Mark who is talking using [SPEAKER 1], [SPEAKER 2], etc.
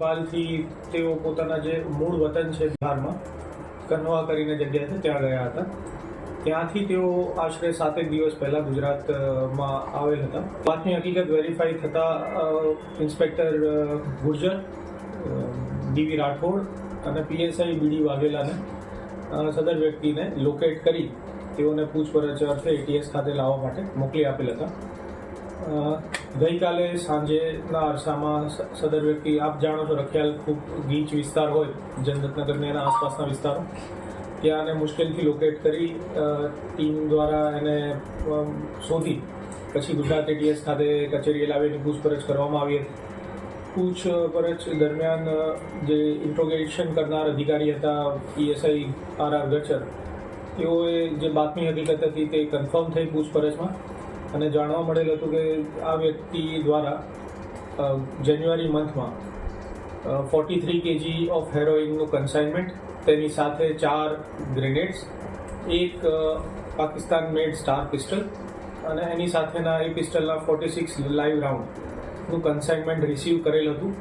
[SPEAKER 1] હાલથી તેઓ પોતાના જે મૂળ વતન છે બિહારમાં કનવા કરીને જગ્યા છે ત્યાં ગયા હતા. ત્યાંથી તેઓ આશરે 7 દિવસ પહેલાં ગુજરાતમાં આવેલ હતા. બાતની હકીકત વેરીફાઈ થતાં ઇન્સ્પેક્ટર ગુર્જર, ડીવી રાઠોડ અને પીએસઆઈ બીડી વાઘેલાને સદર વ્યક્તિને લોકેટ કરી તેઓને પૂછપરછ અર્થે એટીએસ ખાતે લાવવા માટે મોકલી આપેલ હતા. ગઈકાલે સાંજેના અરસામાં સદર વ્યક્તિ, આપ જાણો છો રખિયાલ ખૂબ ગીચ વિસ્તાર હોય, જનરતનગરની એના આસપાસના વિસ્તારો, ત્યાં એને મુશ્કેલથી લોકેટ કરી ટીમ દ્વારા એને શોધી પછી ગુજરાત એટીએસ ખાતે કચેરીએ લાવીને પૂછપરછ કરવામાં આવી હતી. પૂછપરછ દરમિયાન જે ઇન્ટ્રોગેશન કરનાર અધિકારી હતા પીએસઆઈ આર ગચર, તેઓએ જે બાતમી હકીકત હતી તે કન્ફર્મ થઈ પૂછપરછમાં અને જાણવા મળેલ હતું કે આ વ્યક્તિ દ્વારા જાન્યુઆરી મંથમાં 43 kg ઓફ હેરોઇનનું કન્સાઇનમેન્ટ, તેની સાથે 4 ગ્રેનેડ્સ, એક પાકિસ્તાન મેડ સ્ટાર પિસ્ટલ અને એની સાથેના એ પિસ્ટલના 46 લાઈવ રાઉન્ડનું કન્સાઇનમેન્ટ રિસીવ કરેલ હતું.